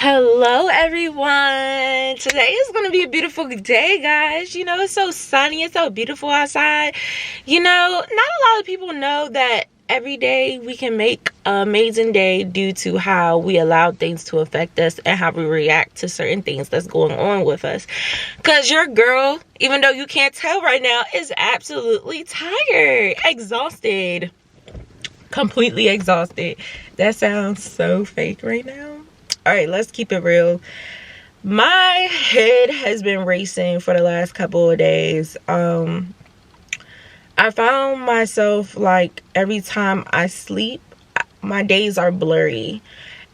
Hello everyone. Today is going to be a beautiful day, guys. It's so sunny, it's so beautiful outside. Not a lot of people know that every day we can make an amazing day due to how we allow things to affect us and how we react to certain things that's going on with us. Because your girl, even though you can't tell right now, is absolutely tired, exhausted, completely exhausted. That sounds so fake right now. All right, let's keep it real. My head has been racing for the last couple of days. I found myself, like, every time I sleep, my days are blurry.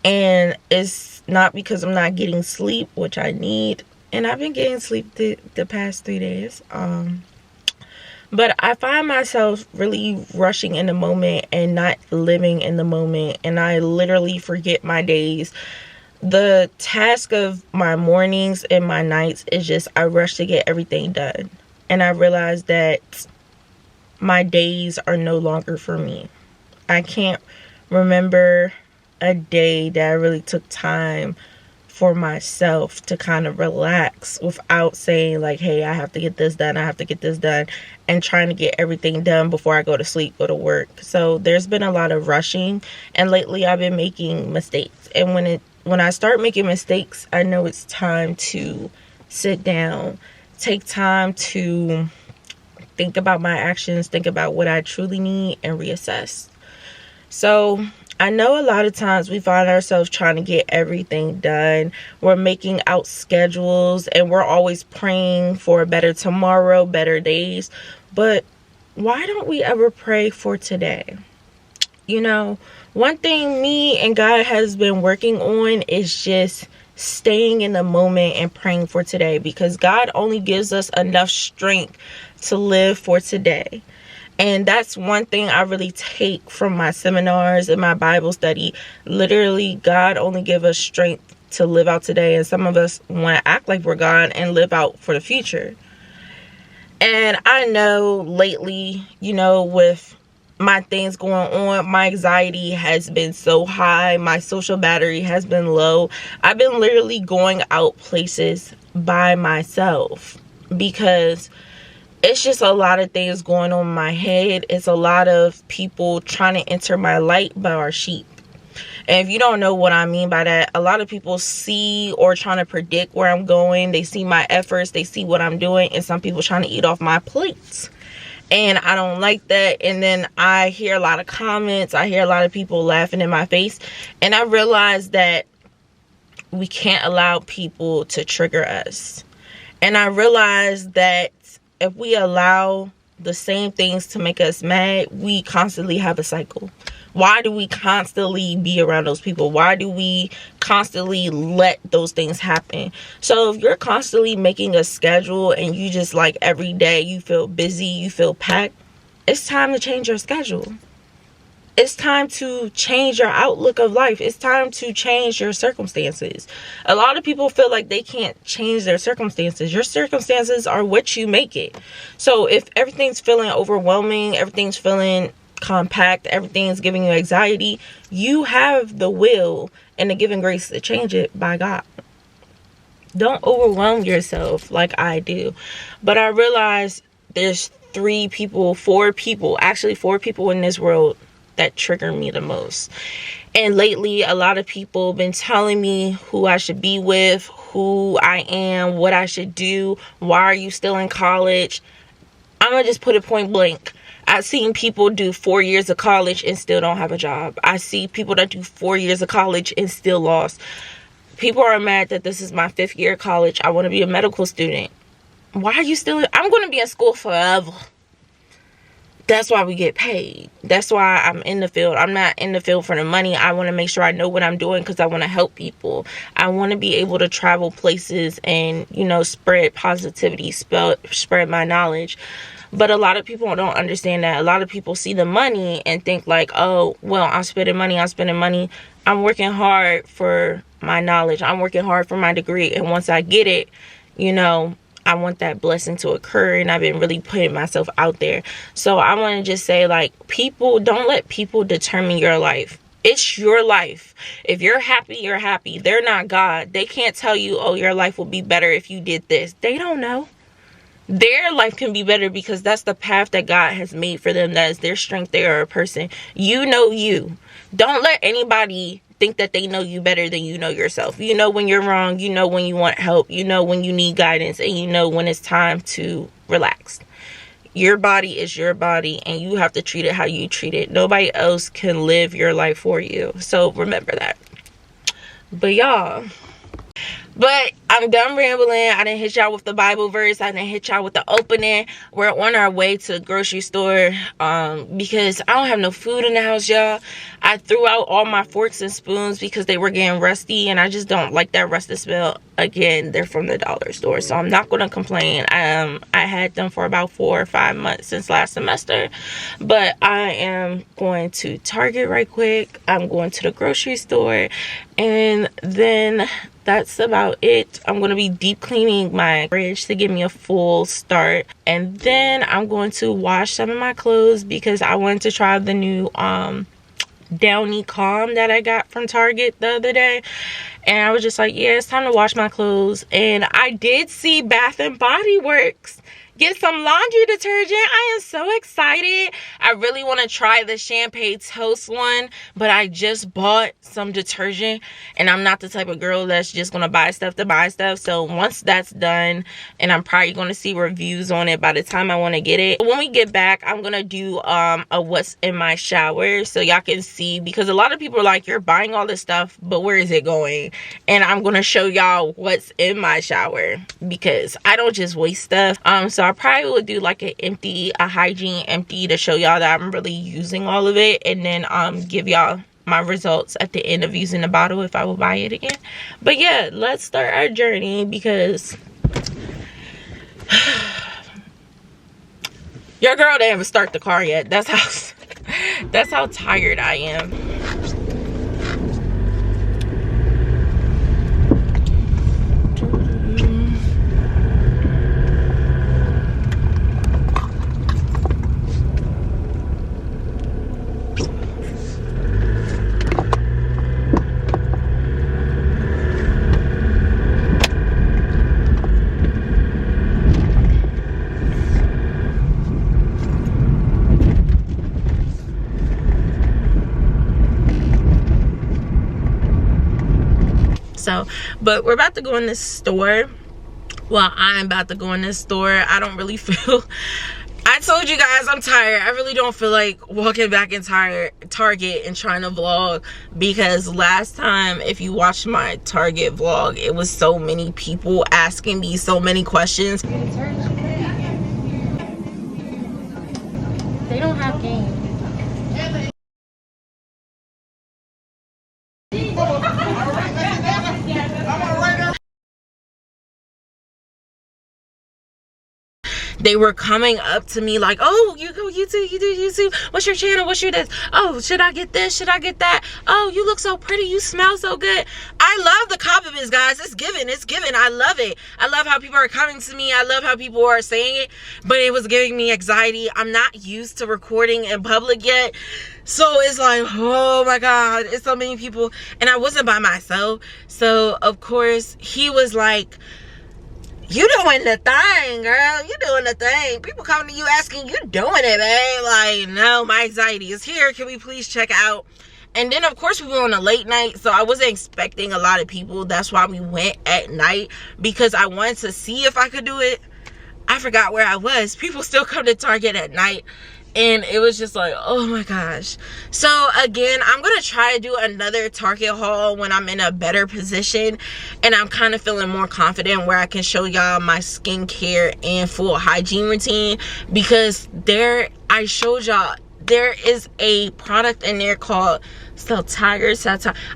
And it's not because I'm not getting sleep, which I need. And I've been getting sleep the past 3 days. But I find myself really rushing in the moment and not living in the moment. And I literally forget my days. The task of my mornings and my nights is just I rush to get everything done. And I realize that my days are no longer for me. I can't remember a day that I really took time for myself to kind of relax without saying like, hey, I have to get this done, I have to get this done, and trying to get everything done before I go to sleep, go to work. So there's been a lot of rushing, and lately I've been making mistakes. And when I start making mistakes, I know it's time to sit down, take time to think about my actions, think about what I truly need, and reassess. So I know a lot of times we find ourselves trying to get everything done. We're making out schedules and we're always praying for a better tomorrow, better days. But why don't we ever pray for today? One thing me and God has been working on is just staying in the moment and praying for today, because God only gives us enough strength to live for today. And that's one thing I really take from my seminars and my Bible study. Literally, God only gives us strength to live out today. And some of us want to act like we're God and live out for the future. And I know lately, with my things going on, my anxiety has been so high. My social battery has been low. I've been literally going out places by myself because it's just a lot of things going on in my head. It's a lot of people trying to enter my light but are sheep. And if you don't know what I mean by that, a lot of people see or trying to predict where I'm going. They see my efforts. They see what I'm doing. And some people trying to eat off my plates. And I don't like that. And then I hear a lot of comments. I hear a lot of people laughing in my face. And I realize that we can't allow people to trigger us. And I realize that if we allow the same things to make us mad, we constantly have a cycle. Why do we constantly be around those people? Why do we constantly let those things happen? So if you're constantly making a schedule and you just like every day you feel busy, you feel packed, it's time to change your schedule. It's time to change your outlook of life. It's time to change your circumstances. A lot of people feel like they can't change their circumstances. Your circumstances are what you make it. So if everything's feeling overwhelming, everything's feeling compact, everything's giving you anxiety, you have the will and the given grace to change it by God. Don't overwhelm yourself like I do. But I realize there's four people in this world that trigger me the most. And lately, a lot of people have been telling me who I should be with, who I am, what I should do. Why are you still in college? I'm going to just put it point blank. I've seen people do 4 years of college and still don't have a job. I see people that do 4 years of college and still lost. People are mad that this is my 5th year of college. I want to be a medical student. Why are you still? I'm going to be in school forever. That's why we get paid. That's why I'm in the field. I'm not in the field for the money. I want to make sure I know what I'm doing because I want to help people. I want to be able to travel places and, spread positivity, spread my knowledge. But a lot of people don't understand that. A lot of people see the money and think like, oh, well, I'm spending money. I'm working hard for my knowledge. I'm working hard for my degree. And once I get it, I want that blessing to occur, and I've been really putting myself out there. So I want to just say, like, don't let people determine your life. It's your life. If you're happy, you're happy. They're not God. They can't tell you, oh, your life will be better if you did this. They don't know. Their life can be better because that's the path that God has made for them. That is their strength. They are a person. You know you. Don't let anybody think that they know you better than you know yourself. You know when you're wrong. You know when you want help. You know when you need guidance. And you know when it's time to relax. Your body is your body, and you have to treat it how you treat it. Nobody else can live your life for you. So remember that. But y'all, but I'm done rambling. I didn't hit y'all with the Bible verse. I didn't hit y'all with the opening. We're on our way to the grocery store because I don't have no food in the house, y'all. I threw out all my forks and spoons because they were getting rusty, and I just don't like that rusty smell. Again, they're from the dollar store, so I'm not going to complain. I had them for about 4 or 5 months since last semester, but I am going to Target right quick. I'm going to the grocery store, and then that's about it. I'm going to be deep cleaning my fridge to give me a full start, and then I'm going to wash some of my clothes because I wanted to try the new Downy Calm that I got from Target the other day, and I was just like, yeah, it's time to wash my clothes. And I did see Bath and Body Works get some laundry detergent. I am so excited. I really want to try the Champagne Toast one, but I just bought some detergent, and I'm not the type of girl that's just going to buy stuff to buy stuff. So once that's done, and I'm probably going to see reviews on it by the time I want to get it. When we get back, I'm going to do a what's in my shower so y'all can see, because a lot of people are like, you're buying all this stuff, but where is it going? And I'm going to show y'all what's in my shower because I don't just waste stuff. So I probably would do like a hygiene empty to show y'all that I'm really using all of it, and then give y'all my results at the end of using the bottle if I will buy it again. But yeah, let's start our journey because your girl didn't even start the car yet. That's how tired I am. So, but we're about to go in this store. Well, I'm about to go in this store. I don't really feel, I told you guys I'm tired. I really don't feel like walking back in Target and trying to vlog, because last time, if you watched my Target vlog, it was so many people asking me so many questions. They don't have games. They were coming up to me like, oh, you go YouTube, you do YouTube, what's your channel, what's your this, oh, should I get this, should I get that, oh, you look so pretty, you smell so good. I love the compliments, guys. It's given. I love it. I love how people are coming to me. I love how people are saying it, but it was giving me anxiety. I'm not used to recording in public yet, so it's like, oh my God, it's so many people, and I wasn't by myself. So of course he was like, you doing the thing, girl. You doing the thing. People coming to you asking, you doing it, babe. Like, no, my anxiety is here. Can we please check out? And then, of course, we were on a late night, so I wasn't expecting a lot of people. That's why we went at night, because I wanted to see if I could do it. I forgot where I was. People still come to Target at night. And it was just like, oh my gosh. So again, I'm going to try to do another Target haul when I'm in a better position. And I'm kind of feeling more confident where I can show y'all my skincare and full hygiene routine. Because I showed y'all, there is a product in there called Satire.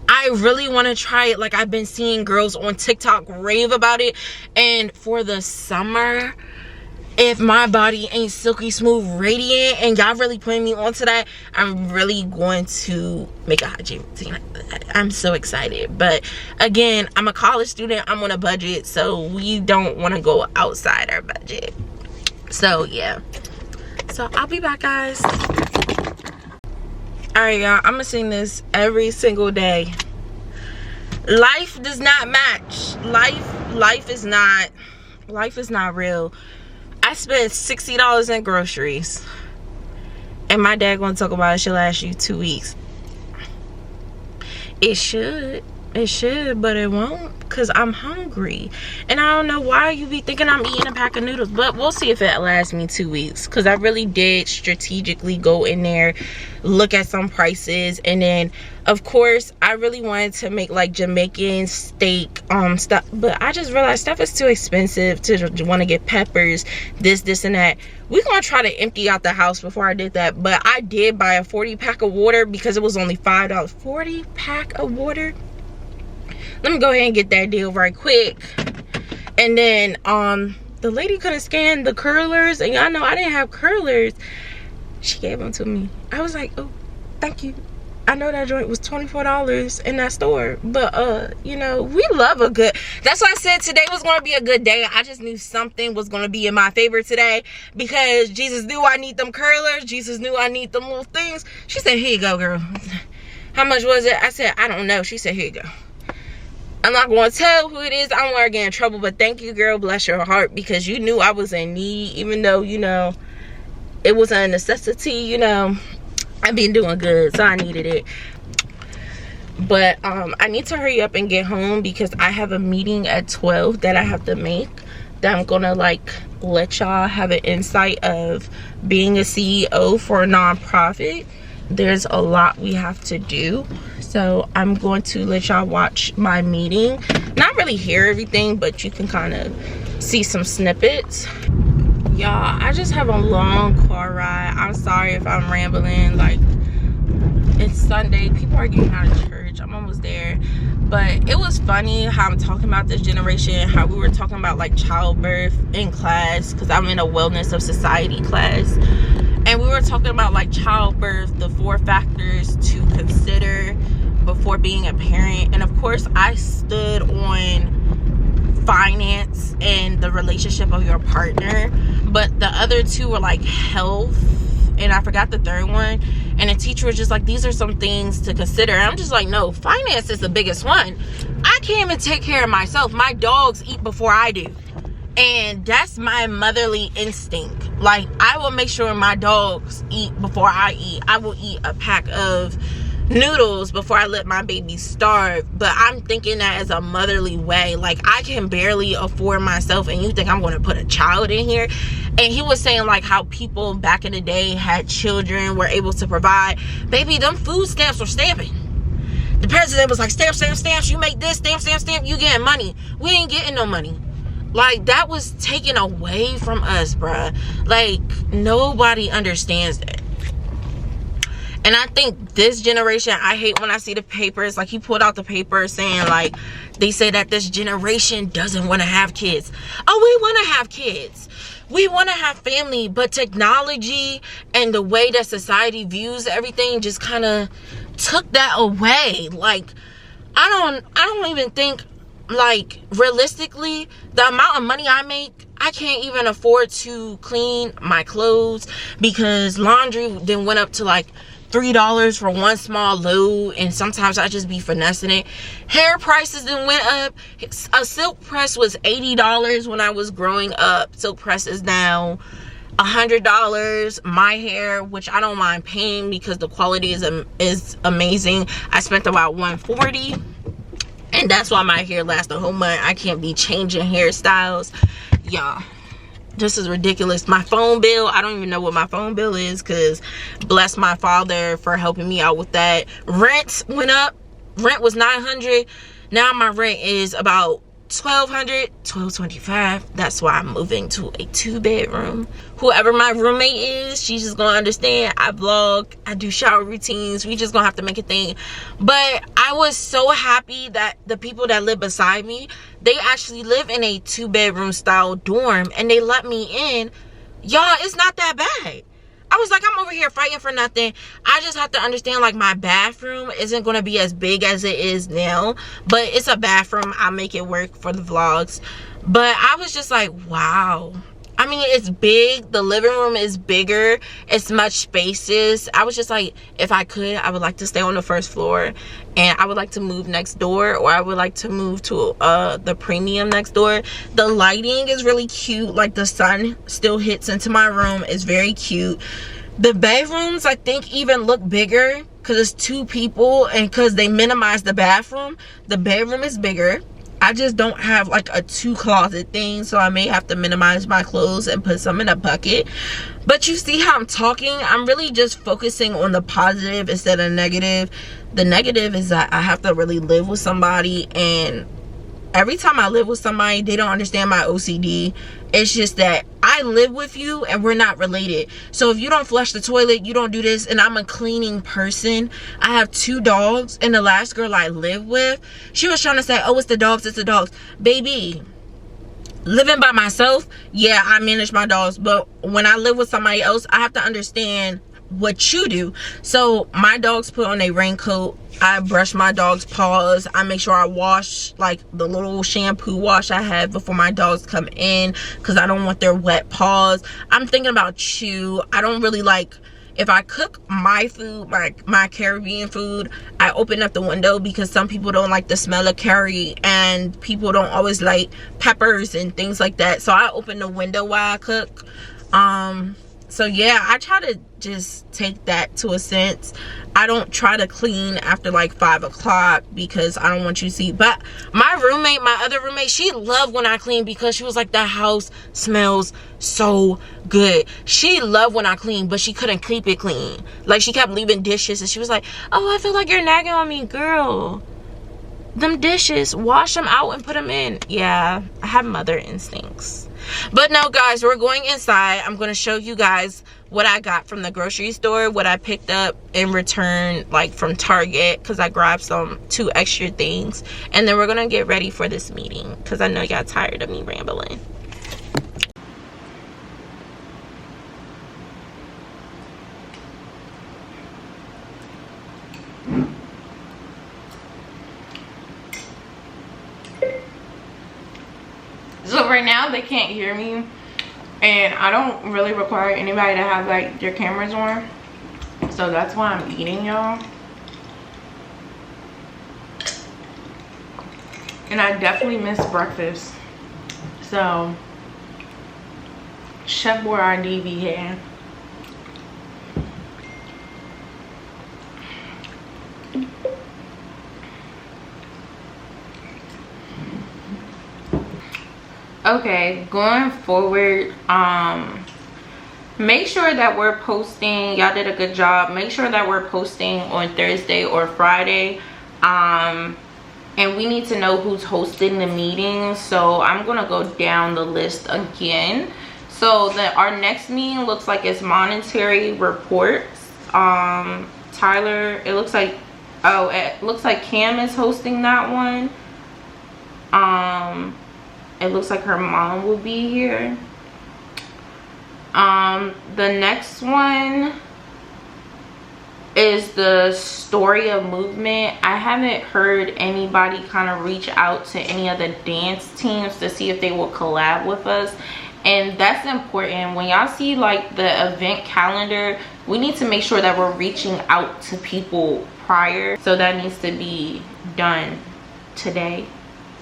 I really want to try it. Like, I've been seeing girls on TikTok rave about it. And for the summer, if my body ain't silky smooth radiant and y'all really putting me onto that, I'm really going to make a hygiene routine. I'm so excited. But again, I'm a college student. I'm on a budget, so we don't want to go outside our budget. So yeah, so I'll be back, guys. Alright, y'all, I'm gonna sing this every single day. Life does not match. Life is not real. I spent $60 in groceries, and my dad gonna talk about it should last you 2 weeks. It should, but it won't, because I'm hungry. And I don't know why you be thinking I'm eating a pack of noodles, but we'll see if it lasts me 2 weeks, because I really did strategically go in there, look at some prices, and then of course I really wanted to make like Jamaican steak stuff, but I just realized stuff is too expensive to want to get peppers, this and that. We're gonna try to empty out the house before I did that, but I did buy a 40 pack of water because it was only $5. 40 pack of water. Let me go ahead and get that deal right quick. And then the lady couldn't scan the curlers, and y'all know I didn't have curlers. She gave them to me. I was like, oh, thank you. I know that joint was $24 in that store, but you know, we love a good, that's why I said today was going to be a good day. I just knew something was going to be in my favor today, because Jesus knew I need them curlers. Jesus knew I need them little things. She said, here you go, girl. How much was it? I said, I don't know. She said, here you go. I'm not going to tell who it is. I don't want to get in trouble, but thank you, girl. Bless your heart, because you knew I was in need, even though, you know, it was a necessity, you know. I've been doing good, so I needed it. But I need to hurry up and get home, because I have a meeting at 12 that I have to make, that I'm gonna like let y'all have an insight of being a CEO for a nonprofit. There's a lot we have to do, so I'm going to let y'all watch my meeting. Not really hear everything, but you can kind of see some snippets. Y'all, I just have a long car ride. I'm sorry if I'm rambling. Like, it's Sunday, people are getting out of church, I'm almost there. But it was funny how I'm talking about this generation, how we were talking about like childbirth in class, because I'm in a wellness of society class, and we were talking about like childbirth, the 4 factors to consider before being a parent. And of course I stood on finance and the relationship of your partner, but the other 2 were like health, and I forgot the 3rd one. And the teacher was just like, these are some things to consider. And I'm just like, no, finance is the biggest one. I can't even take care of myself. My dogs eat before I do, and that's my motherly instinct. Like, I will make sure my dogs eat before I eat. I will eat a pack of noodles before I let my baby starve. But I'm thinking that as a motherly way. Like, I can barely afford myself, and you think I'm going to put a child in here? And he was saying like how people back in the day had children, were able to provide. Baby, them food stamps were stamping. The president was like, stamp, you make this, stamp, you getting money. We ain't getting no money. Like, that was taken away from us, bruh. Like, nobody understands that. And I think this generation, I hate when I see the papers, like he pulled out the paper saying like, they say that this generation doesn't want to have kids. Oh, we want to have kids. We want to have family, but technology and the way that society views everything just kind of took that away. Like, I don't even think, like, realistically, the amount of money I make, I can't even afford to clean my clothes, because laundry then went up to like $3 for one small load, and sometimes I just be finessing it. Hair prices then went up. A silk press was $80 when I was growing up. Silk press is now $100. My hair, which I don't mind paying because the quality is amazing, I spent about $140, and that's why my hair lasts a whole month. I can't be changing hairstyles, y'all. This is ridiculous. My phone bill, I don't even know what my phone bill is, because bless my father for helping me out with that. Rent went up. Rent was $900. Now my rent is about $1,200, $1,225. That's why I'm moving to a 2-bedroom. Whoever my roommate is, she's just gonna understand. I vlog, I do shower routines. We just gonna have to make a thing. But I was so happy that the people that live beside me, they actually live in a 2-bedroom style dorm, and they let me in. Y'all, it's not that bad. I was like, I'm over here fighting for nothing. I just have to understand, like, my bathroom isn't going to be as big as it is now, but it's a bathroom. I'll make it work for the vlogs. But I was just like, wow. I I mean, it's big. The living room is bigger. It's much spacious. I was just like, if I could, I would like to stay on the first floor, and I would like to move next door, or I would like to move to the premium next door. The lighting is really cute. Like, the sun still hits into my room. It's very cute. The bedrooms, I think, even look bigger because it's 2 people, and because they minimized the bathroom, the bedroom is bigger. I just don't have like a 2 closet thing, so I may have to minimize my clothes and put some in a bucket. But you see how I'm talking? I'm really just focusing on the positive instead of negative. The negative is that I have to really live with somebody, and every time I live with somebody, they don't understand my OCD. It's just that I live with you and we're not related. So if you don't flush the toilet, you don't do this, and I'm a cleaning person. I have 2 dogs, and the last girl I lived with, she was trying to say, oh, it's the dogs, it's the dogs. Baby, living by myself, yeah, I manage my dogs. But when I live with somebody else, I have to understand what you do. So my dogs put on a raincoat. I brush my dog's paws. I make sure I wash like the little shampoo wash I have before my dogs come in, because I don't want their wet paws. I'm thinking about you. I don't really like, if I cook my food, my Caribbean food, I open up the window because some people don't like the smell of curry, and people don't always like peppers and things like that. So I open the window while I cook. So yeah, I try to just take that to a sense. I don't try to clean after like 5 o'clock because I don't want you to see. But my roommate, my other roommate, she loved when I clean because she was like, the house smells so good. She loved when I clean, but she couldn't keep it clean. Like, she kept leaving dishes, and she was like, oh, I feel like you're nagging on me. Girl, them dishes, wash them out and put them in. Yeah, I have mother instincts. But no, guys, we're going inside. I'm going to show you guys what I got from the grocery store, what I picked up in return, like from Target, because I grabbed 2 extra things. And then we're going to get ready for this meeting, because I know y'all tired of me rambling. So right now they can't hear me, and I don't really require anybody to have like their cameras on, so that's why I'm eating, y'all. And I definitely miss breakfast, so Chef Boyardee be here. Okay, going forward, make sure that we're posting. Y'all did a good job. Make sure that we're posting on Thursday or Friday, and we need to know who's hosting the meeting. So I'm gonna go down the list again. So our next meeting looks like it's monetary reports. Tyler, it looks like Cam is hosting that one. It looks like her mom will be here. The next one is the story of movement. I haven't heard anybody kind of reach out to any of the dance teams to see if they will collab with us, and that's important. When y'all see like the event calendar, we need to make sure that we're reaching out to people prior, so that needs to be done today,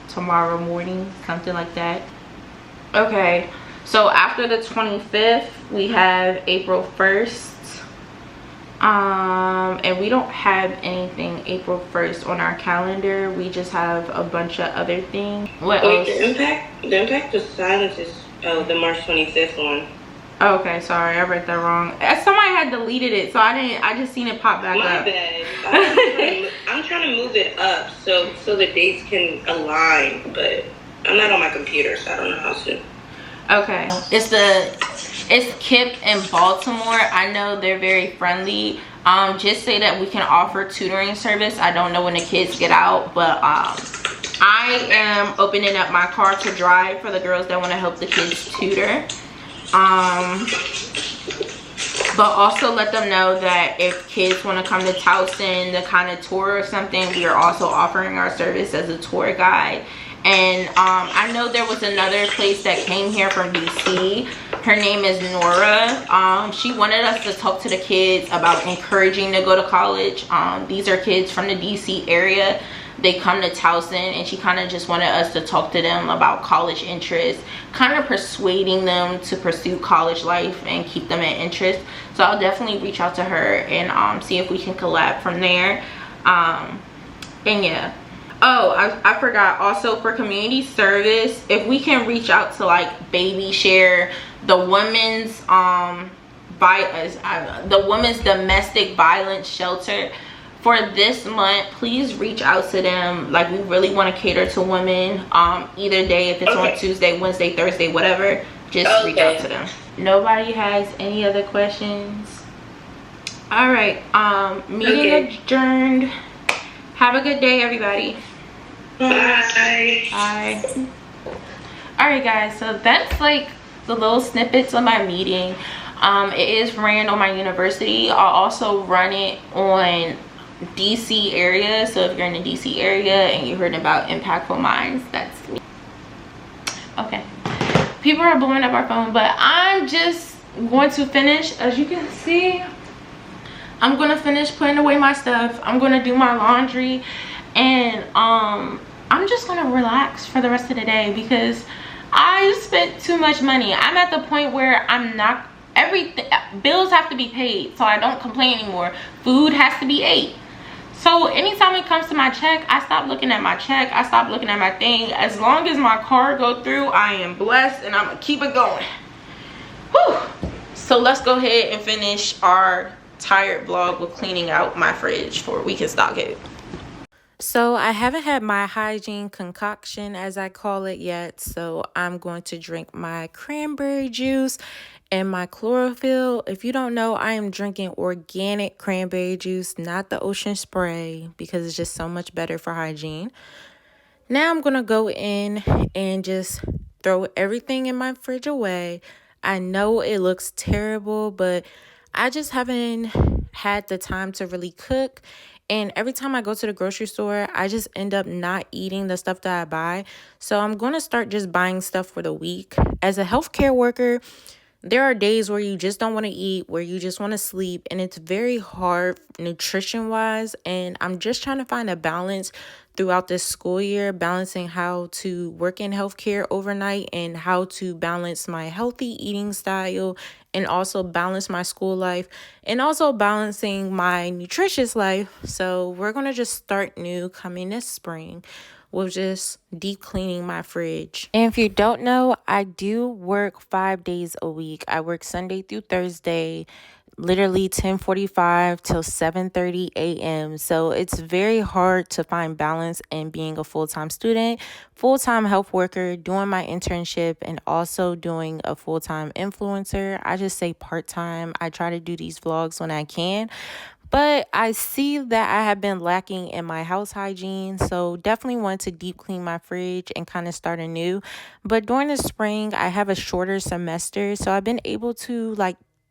tomorrow morning, something like that. Okay, so after the 25th we have April 1st, and we don't have anything April 1st on our calendar. We just have a bunch of other things. What else? The impact of silence is the March 25th one. Oh, okay, sorry, I read that wrong. Somebody had deleted it, so I just seen it pop back up. My bad. I'm trying to move it up so the dates can align, but I'm not on my computer, so I don't know how to. Okay, it's KIPP in Baltimore. I know they're very friendly. Just say that we can offer tutoring service. I don't know when the kids get out, but I am opening up my car to drive for the girls that want to help the kids tutor. But also let them know that if kids want to come to Towson to kind of tour or something, we are also offering our service as a tour guide. And I know there was another place that came here from DC Her name is Nora. She wanted us to talk to the kids about encouraging to go to college. These are kids from the DC area. They come to Towson, and she kind of just wanted us to talk to them about college interests, kind of persuading them to pursue college life and keep them in interest. So I'll definitely reach out to her and see if we can collab from there. And yeah. Oh, I forgot, also for community service, if we can reach out to like Baby Share, the women's domestic violence shelter, for this month, please reach out to them. Like, we really want to cater to women either day, if it's on Tuesday, Wednesday, Thursday, whatever. Just reach out to them. Nobody has any other questions? All right, meeting adjourned. Have a good day, everybody. Bye. Bye. All right, guys, so that's like the little snippets of my meeting. It is ran on my university. I'll also run it on DC area, so if you're in the DC area and you heard about Impactful Minds, that's me. Okay, people are blowing up our phone, but I'm just going to finish. As you can see, I'm gonna finish putting away my stuff. I'm gonna do my laundry, and I'm just gonna relax for the rest of the day because I spent too much money. I'm at the point where I'm not, everything, bills have to be paid, so I don't complain anymore. Food has to be ate. So anytime it comes to my check, I stop looking at my check. I stop looking at my thing. As long as my card go through, I am blessed, and I'm gonna keep it going. Whew. So let's go ahead and finish our tired vlog with cleaning out my fridge for we can stock it. So I haven't had my hygiene concoction, as I call it, yet. So I'm going to drink my cranberry juice and my chlorophyll. If you don't know, I am drinking organic cranberry juice, not the ocean spray, because it's just so much better for hygiene. Now I'm going to go in and just throw everything in my fridge away. I know it looks terrible, but I just haven't had the time to really cook. And every time I go to the grocery store, I just end up not eating the stuff that I buy. So I'm going to start just buying stuff for the week. As a healthcare worker, there are days where you just don't want to eat, where you just want to sleep, and it's very hard nutrition-wise. And I'm just trying to find a balance throughout this school year, balancing how to work in healthcare overnight and how to balance my healthy eating style and also balance my school life and also balancing my nutritious life. So we're going to just start new coming this spring with just deep cleaning my fridge. And if you don't know, I do work 5 days a week. I work Sunday through Thursday, literally 10:45 till 7:30 a.m. So it's very hard to find balance in being a full-time student, full-time health worker, doing my internship, and also doing a full-time influencer. I just say part-time. I try to do these vlogs when I can. But I see that I have been lacking in my house hygiene, so definitely want to deep clean my fridge and kind of start anew. But during the spring, I have a shorter semester, so I've been able to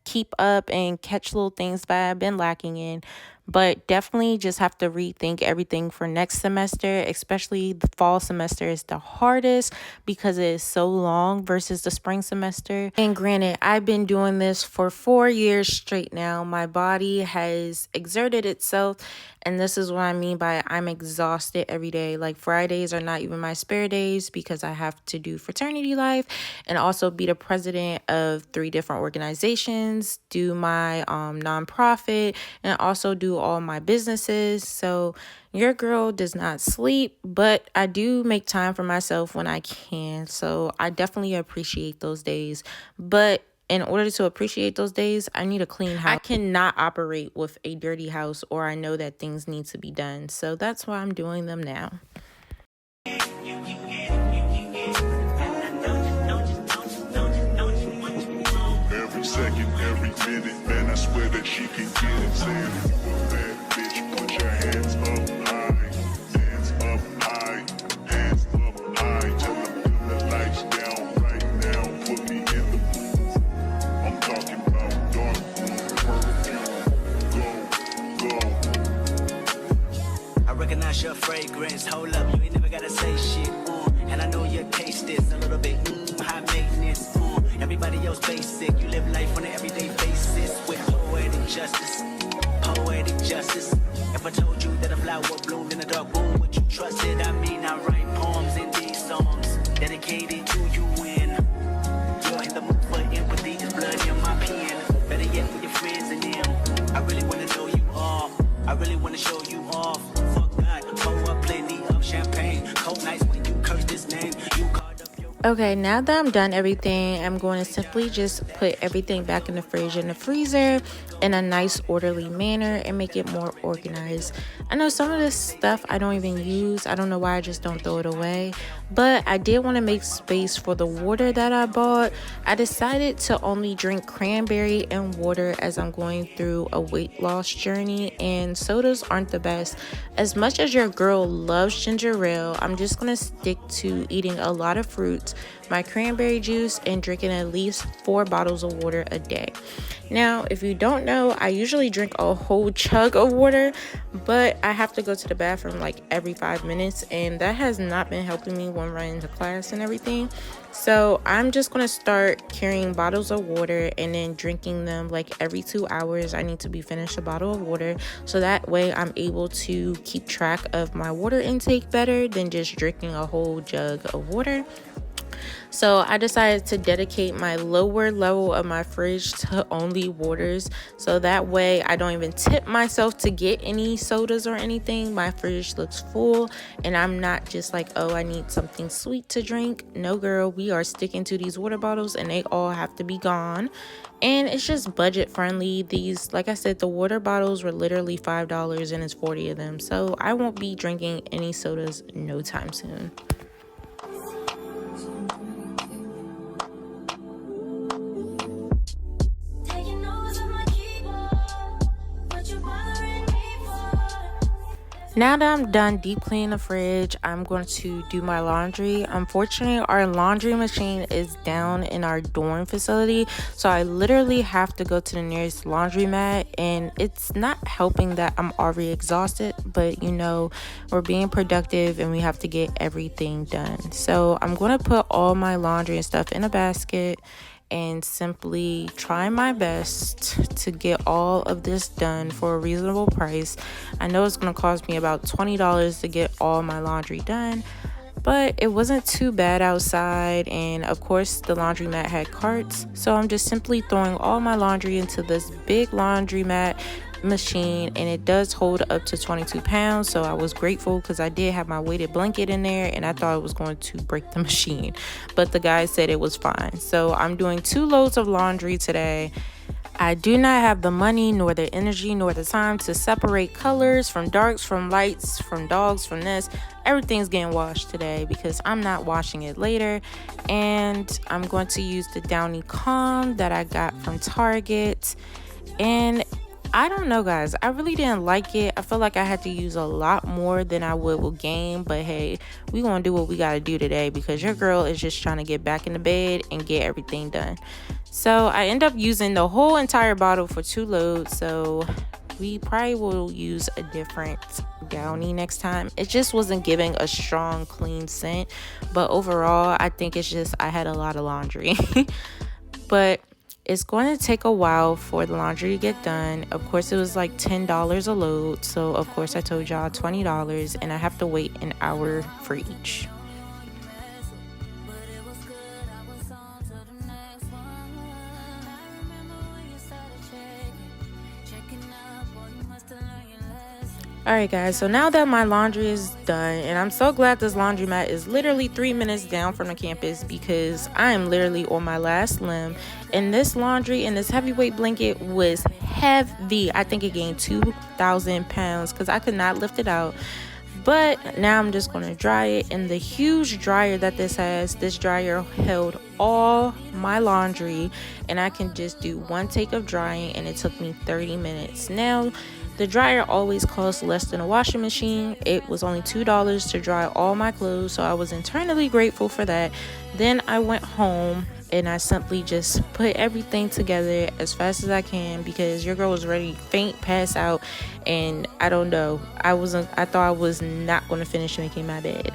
keep up and catch little things that I've been lacking in. But definitely just have to rethink everything for next semester, especially the fall semester is the hardest because it is so long versus the spring semester. And granted, I've been doing this for 4 years straight now. My body has exerted itself, and this is what I mean by I'm exhausted every day. Like Fridays are not even my spare days because I have to do fraternity life and also be the president of 3 different organizations, do my nonprofit, and also do all my businesses. So your girl does not sleep, but I do make time for myself when I can. So I definitely appreciate those days. But in order to appreciate those days, I need a clean house. I cannot operate with a dirty house, or I know that things need to be done. So that's why I'm doing them now. Every second, every minute, man, I swear that she can get it. Saying, that bitch, put your hands up high, hands up high, hands up high. Tell them put the lights down right now, put me in the mood. I'm talking about dark room perfume. Go. I recognize your fragrance. Hold up, you ain't never gotta say shit. And I know your taste is a little bit high maintenance. Everybody those basic. You live life on an everyday basis with poetic justice. Poetic justice. If I told you that a flower bloomed in a dark room, would you trust it? I mean, I write poems in these songs dedicated to you when you're in the mood for empathy. There's blood in my pen. Better yet, with your friends and them. I really wanna know you all. I really wanna show you off. Fuck God, pour up plenty of champagne. Cold nights when you curse this name. You called up your. Okay, now that I'm done everything, I'm going to simply just put everything back in the fridge and the freezer in a nice orderly manner and make it more organized. I know some of this stuff I don't even use. I don't know why I just don't throw it away, but I did want to make space for the water that I bought. I decided to only drink cranberry and water as I'm going through a weight loss journey, and sodas aren't the best. As much as your girl loves ginger ale, I'm just going to stick to eating a lot of fruits, my cranberry juice, and drinking at least 4 bottles of water a day. Now, if you don't know, I usually drink a whole chug of water, but I have to go to the bathroom like every 5 minutes, and that has not been helping me when running to class and everything. So I'm just going to start carrying bottles of water and then drinking them like every 2 hours. I need to be finished a bottle of water, so that way I'm able to keep track of my water intake better than just drinking a whole jug of water. So I decided to dedicate my lower level of my fridge to only waters, so that way I don't even tip myself to get any sodas or anything. My fridge looks full and I'm not just like, oh, I need something sweet to drink. No girl, we are sticking to these water bottles and they all have to be gone. And it's just budget friendly. These, like I said, the water bottles were literally $5 and it's 40 of them. So I won't be drinking any sodas no time soon. Now that I'm done deep cleaning the fridge, I'm going to do my laundry. Unfortunately, our laundry machine is down in our dorm facility, so I literally have to go to the nearest laundromat, and it's not helping that I'm already exhausted, but you know, we're being productive and we have to get everything done. So I'm going to put all my laundry and stuff in a basket and simply try my best to get all of this done for a reasonable price. I know it's going to cost me about $20 to get all my laundry done, but it wasn't too bad outside, and of course the laundromat had carts, so I'm just simply throwing all my laundry into this big laundromat machine, and it does hold up to 22 pounds, so I was grateful because I did have my weighted blanket in there and I thought it was going to break the machine, but the guy said it was fine. So I'm doing 2 loads of laundry today. I do not have the money nor the energy nor the time to separate colors from darks, from lights, from dogs, from this. Everything's getting washed today because I'm not washing it later, and I'm going to use the Downy Calm that I got from Target. And I don't know, guys, I really didn't like it. I feel like I had to use a lot more than I would with Game, but hey, we gonna do what we gotta do today because your girl is just trying to get back in the bed and get everything done. So I end up using the whole entire bottle for 2 loads, so we probably will use a different Downy next time. It just wasn't giving a strong, clean scent, but overall, I think it's just I had a lot of laundry. But it's going to take a while for the laundry to get done. Of course, it was like $10 a load. So, of course, I told y'all $20, and I have to wait an hour for each. Alright guys, so now that my laundry is done, and I'm so glad this laundromat is literally 3 minutes down from the campus because I am literally on my last limb, and this laundry and this heavyweight blanket was heavy. I think it gained 2,000 pounds because I could not lift it out. But now I'm just going to dry it in the huge dryer that this has. This dryer held all my laundry, and I can just do 1 take of drying, and it took me 30 minutes. Now, the dryer always costs less than a washing machine. It was only $2 to dry all my clothes, so I was internally grateful for that. Then I went home and I simply just put everything together as fast as I can because your girl was ready to faint, pass out, and I don't know. I thought I was not going to finish making my bed.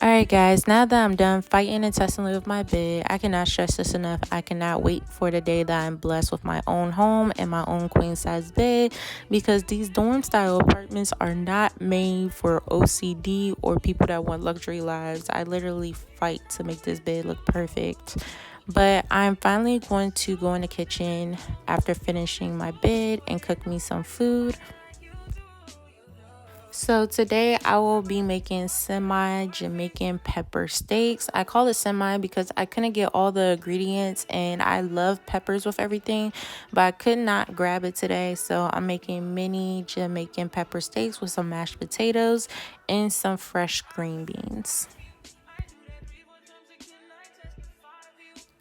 Alright guys, now that I'm done fighting and tussling with my bed, I cannot stress this enough. I cannot wait for the day that I'm blessed with my own home and my own queen size bed, because these dorm style apartments are not made for OCD or people that want luxury lives. I literally fight to make this bed look perfect. But I'm finally going to go in the kitchen after finishing my bed and cook me some food. So today I will be making semi-Jamaican pepper steaks. I call it semi because I couldn't get all the ingredients, and I love peppers with everything, but I could not grab it today. So I'm making mini Jamaican pepper steaks with some mashed potatoes and some fresh green beans.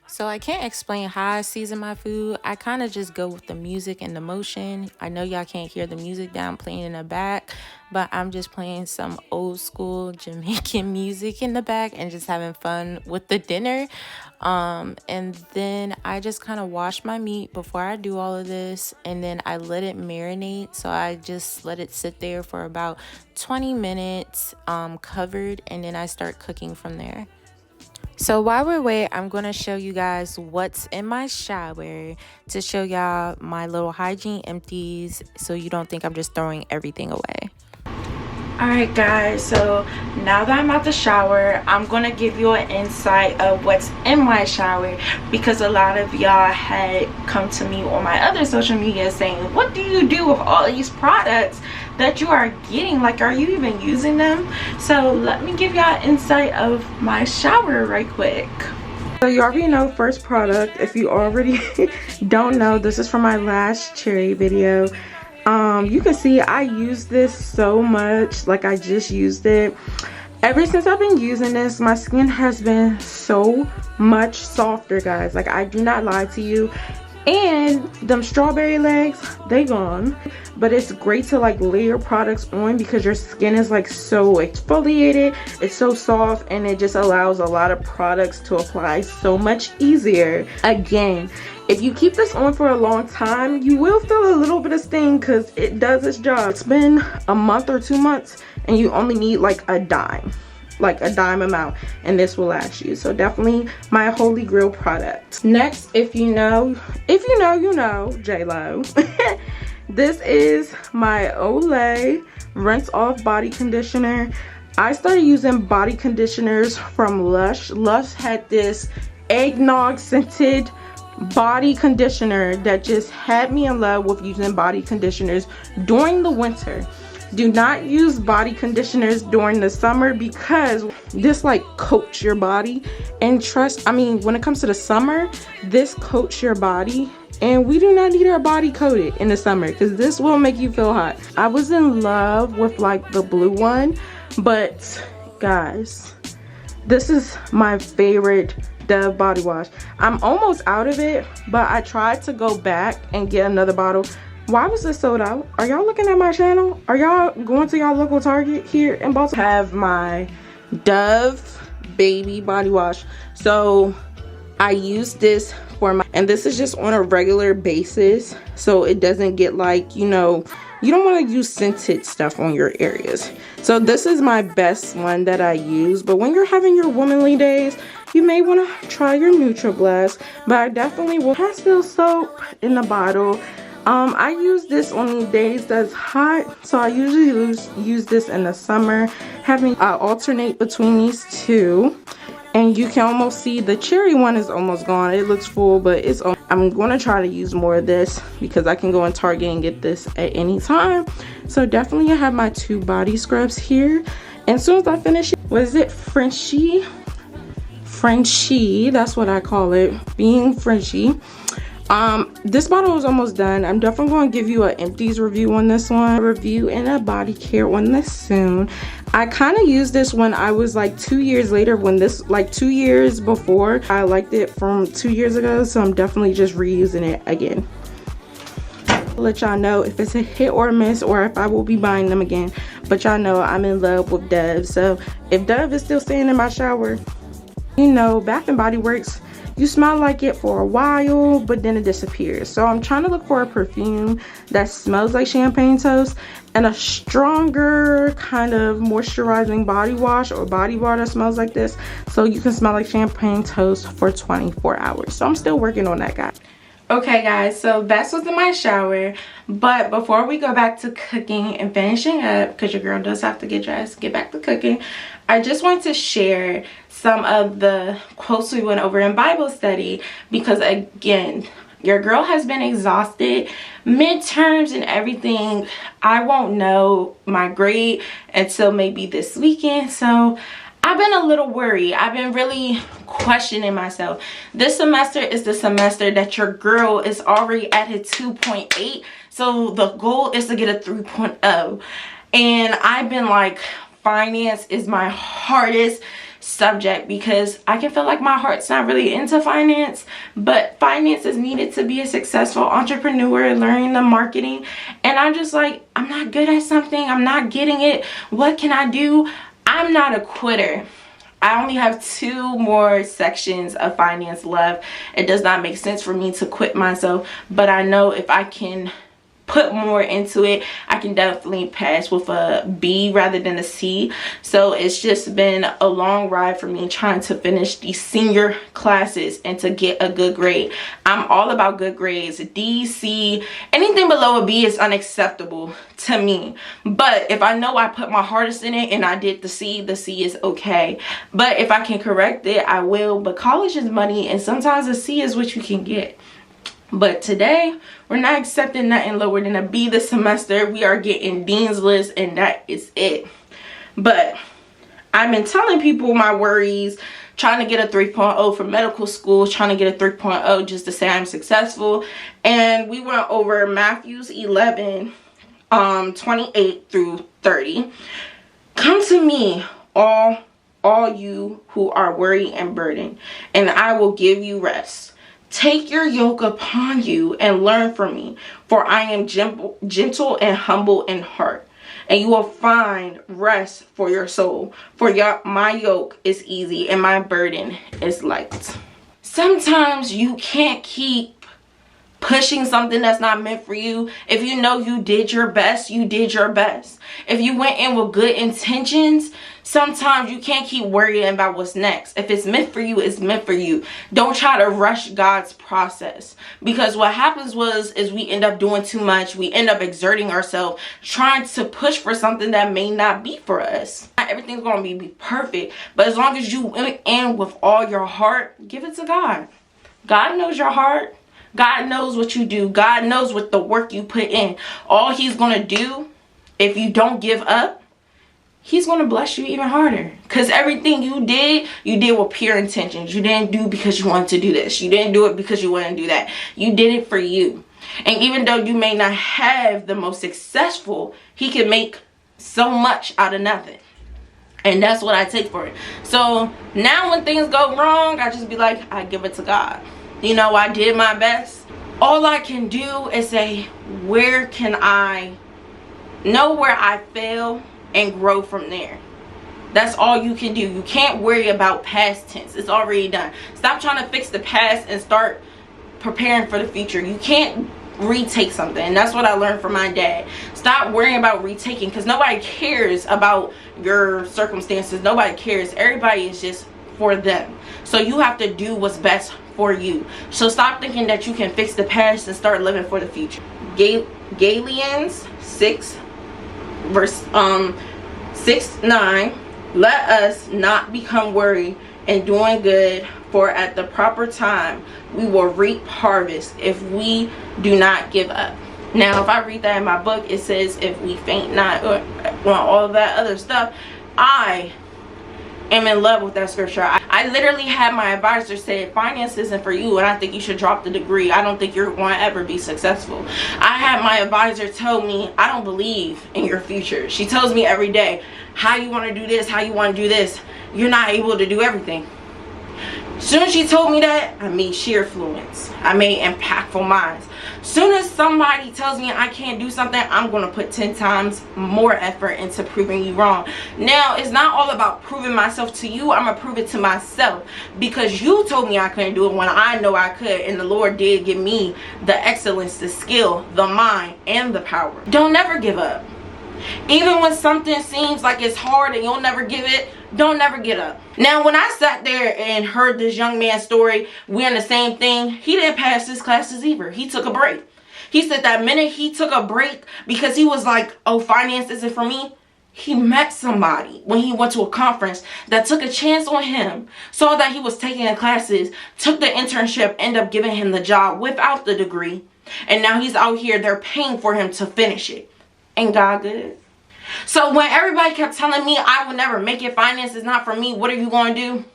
So I can't explain how I season my food. I kind of just go with the music and the motion. I know y'all can't hear the music that I'm playing in the back, but I'm just playing some old school Jamaican music in the back and just having fun with the dinner. And then I just kind of wash my meat before I do all of this, and then I let it marinate. So I just let it sit there for about 20 minutes covered, and then I start cooking from there. So while we're waiting, I'm going to show you guys what's in my shower to show y'all my little hygiene empties, so you don't think I'm just throwing everything away. Alright guys, so now that I'm out the shower, I'm going to give you an insight of what's in my shower, because a lot of y'all had come to me on my other social media saying, what do you do with all these products that you are getting? Like, are you even using them? So let me give y'all an insight of my shower right quick. So you already know, first product, if you already don't know, this is from my last cherry video. You can see I use this so much, like I just used it. Ever since I've been using this, my skin has been so much softer, guys. Like, I do not lie to you. And them strawberry legs, they gone. But it's great to like layer products on, because your skin is like so exfoliated, it's so soft, and it just allows a lot of products to apply so much easier. Again, if you keep this on for a long time, you will feel a little bit of sting, because it does its job. It's been a month or 2 months and you only need like a dime amount, and this will last you. So definitely my holy grail product. Next, if you know, you know, J-Lo. This is my Olay rinse off body conditioner. I started using body conditioners from Lush. Lush had this eggnog scented body conditioner that just had me in love with using body conditioners during the winter. Do not use body conditioners during the summer, because this like coats your body, and when it comes to the summer, this coats your body, and we do not need our body coated in the summer, because this will make you feel hot. I was in love with like the blue one, but guys, this is my favorite Dove body wash. I'm almost out of it, but I tried to go back and get another bottle. Why was this sold out? Are y'all looking at my channel? Are y'all going to y'all local Target here in Baltimore? I have my Dove baby body wash. So I use this for my, and this is just on a regular basis, so it doesn't get like, you know, you don't want to use scented stuff on your areas. So this is my best one that I use. But when you're having your womanly days, you may want to try your NutriBlast. But I definitely will. Pastel soap in the bottle. I use this on the days that's hot, so I usually use this in the summer. I alternate between these two, and you can almost see the cherry one is almost gone. It looks full, but I'm going to try to use more of this, because I can go in Target and get this at any time. So definitely I have my 2 body scrubs here, and as soon as I finish it, what is it, Frenchie, that's what I call it, being Frenchie. This bottle is almost done. I'm definitely going to give you an empties review on this one, review and a body care on this soon. I kind of used this when I was like 2 years later, when this, like 2 years before, I liked it from 2 years ago, so I'm definitely just reusing it again. I'll let y'all know if it's a hit or a miss, or if I will be buying them again. But y'all know I'm in love with Dove, so if Dove is still staying in my shower, you know, Bath and Body Works you smell like it for a while, but then it disappears. So I'm trying to look for a perfume that smells like champagne toast and a stronger kind of moisturizing body wash or body bar that smells like this, so you can smell like champagne toast for 24 hours. So I'm still working on that, guys. Okay guys, so that's what's in my shower. But before we go back to cooking and finishing up, because your girl does have to get dressed, get back to cooking, I just want to share some of the quotes we went over in Bible study, because again, your girl has been exhausted. Midterms and everything, I won't know my grade until maybe this weekend, so I've been a little worried. I've been really questioning myself. This semester is the semester that your girl is already at a 2.8. So the goal is to get a 3.0. And I've been like, finance is my hardest subject, because I can feel like my heart's not really into finance, but finance is needed to be a successful entrepreneur, learning the marketing. And I'm just like, I'm not good at something. I'm not getting it. What can I do? I'm not a quitter. I only have 2 more sections of finance left. It does not make sense for me to quit myself, but I know if I can put more into it, I can definitely pass with a B rather than a C. So it's just been a long ride for me trying to finish these senior classes and to get a good grade. I'm all about good grades. D, C, anything below a B is unacceptable to me. But if I know I put my hardest in it and I did the C is okay. But if I can correct it, I will. But college is money, and sometimes a C is what you can get. But today, we're not accepting nothing lower than a B this semester. We are getting Dean's List, and that is it. But I've been telling people my worries, trying to get a 3.0 for medical school, trying to get a 3.0 just to say I'm successful. And we went over Matthews 11, 28 through 30. Come to me, all you who are worried and burdened, and I will give you rest. Take your yoke upon you and learn from me, for I am gentle and humble in heart, and you will find rest for your soul. For my yoke is easy and my burden is light. Sometimes you can't keep pushing something that's not meant for you. If you know you did your best, you did your best. If you went in with good intentions, sometimes you can't keep worrying about what's next. If it's meant for you, it's meant for you. Don't try to rush God's process, because what happens is we end up doing too much. We end up exerting ourselves trying to push for something that may not be for us. Not everything's going to be perfect, but as long as you went in with all your heart, give it to God. God knows your heart. God knows what you do. God knows what the work you put in. All he's going to do, if you don't give up, he's going to bless you even harder. Because everything you did with pure intentions. You didn't do because you wanted to do this. You didn't do it because you wanted to do that. You did it for you. And even though you may not have the most successful, he can make so much out of nothing. And that's what I take for it. So now when things go wrong, I just be like, I give it to God. You know, I did my best. All I can do is say, where can I know where I fail and grow from there? That's all you can do. You can't worry about past tense. It's already done. Stop trying to fix the past and start preparing for the future. You can't retake something. And that's what I learned from my dad. Stop worrying about retaking, because nobody cares about your circumstances. Nobody cares. Everybody is just for them. So you have to do what's best for you. So stop thinking that you can fix the past and start living for the future. Galatians 6 verse 6-9, let us not become weary in doing good, for at the proper time we will reap harvest if we do not give up. Now if I read that in my book, it says if we faint not, or all of that other stuff. I am in love with that scripture. I literally had my advisor say finance isn't for you, and I think you should drop the degree. I don't think you're going to ever be successful. I had my advisor tell me, I don't believe in your future. She tells me every day, how you want to do this, how you want to do this. You're not able to do everything. Soon as she told me that, I made sheer fluence. I made impactful minds. Soon as somebody tells me I can't do something, I'm going to put 10 times more effort into proving you wrong. Now, it's not all about proving myself to you. I'm going to prove it to myself, because you told me I couldn't do it when I know I could. And the Lord did give me the excellence, the skill, the mind, and the power. Don't never give up. Even when something seems like it's hard and you'll never give it, don't never get up. Now, when I sat there and heard this young man's story, we're in the same thing. He didn't pass his classes either. He took a break. He said that minute he took a break because he was like, oh, finance isn't for me. He met somebody when he went to a conference that took a chance on him, saw that he was taking the classes, took the internship, ended up giving him the job without the degree. And now he's out here, they're paying for him to finish it. Ain't God good? So when everybody kept telling me I would never make it, finance is not for me, what are you going to do?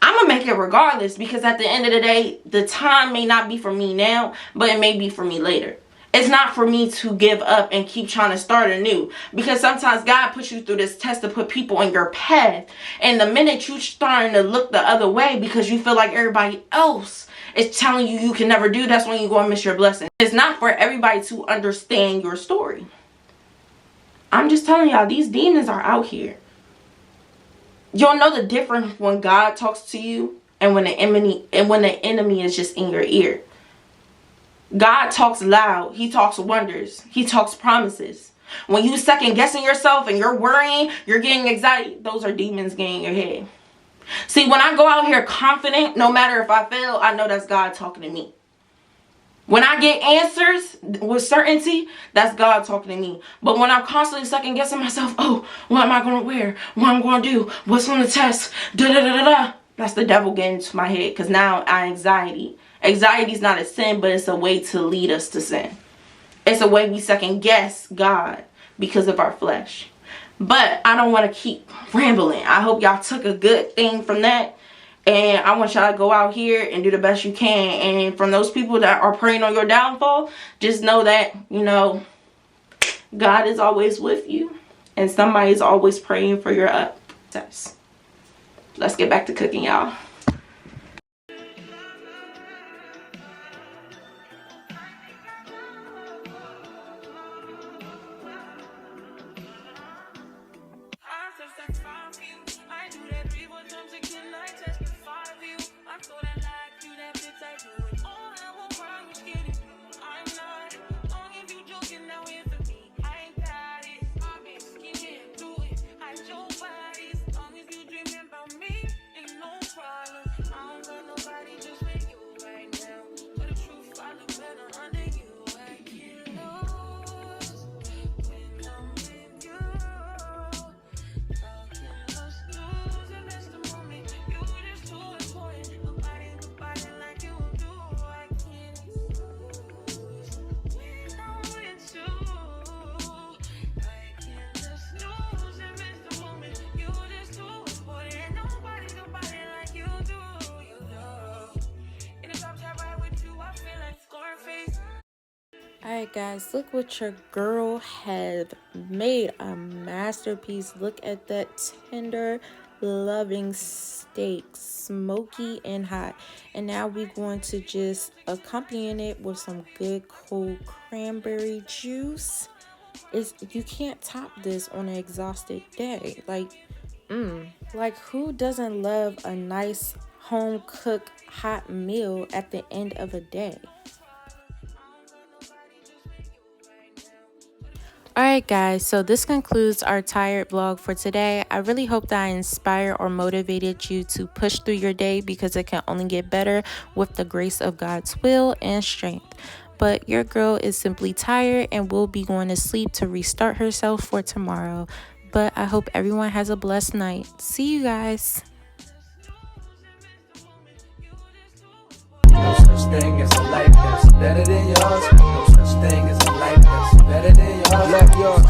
I'm going to make it regardless, because at the end of the day, the time may not be for me now, but it may be for me later. It's not for me to give up and keep trying to start anew, because sometimes God puts you through this test to put people in your path. And the minute you're starting to look the other way because you feel like everybody else is telling you you can never do, that's when you're going to miss your blessing. It's not for everybody to understand your story. I'm just telling y'all, these demons are out here. You'll know the difference when God talks to you and when the enemy is just in your ear. God talks loud. He talks wonders. He talks promises. When you second guessing yourself and you're worrying, you're getting anxiety, those are demons getting in your head. See, when I go out here confident, no matter if I fail, I know that's God talking to me. When I get answers with certainty, that's God talking to me. But when I'm constantly second guessing myself, oh, what am I going to wear? What am I going to do? What's on the test? Da-da-da-da-da. That's the devil getting into my head, because now I anxiety. Anxiety is not a sin, but it's a way to lead us to sin. It's a way we second guess God because of our flesh. But I don't want to keep rambling. I hope y'all took a good thing from that. And I want y'all to go out here and do the best you can. And from those people that are praying on your downfall, just know that, you know, God is always with you. And somebody's always praying for your success. Let's get back to cooking, y'all. Alright guys, look what your girl has made. A masterpiece. Look at that tender, loving steak, smoky and hot. And now we're going to just accompany it with some good cold cranberry juice. You can't top this on an exhausted day. Like who doesn't love a nice home cooked hot meal at the end of a day? Alright guys, so this concludes our tired vlog for today. I really hope that I inspired or motivated you to push through your day, because it can only get better with the grace of God's will and strength. But your girl is simply tired and will be going to sleep to restart herself for tomorrow. But I hope everyone has a blessed night. See you guys. No such thing as a life that's better than yours. No such thing as a life that's better than yours. Like yours.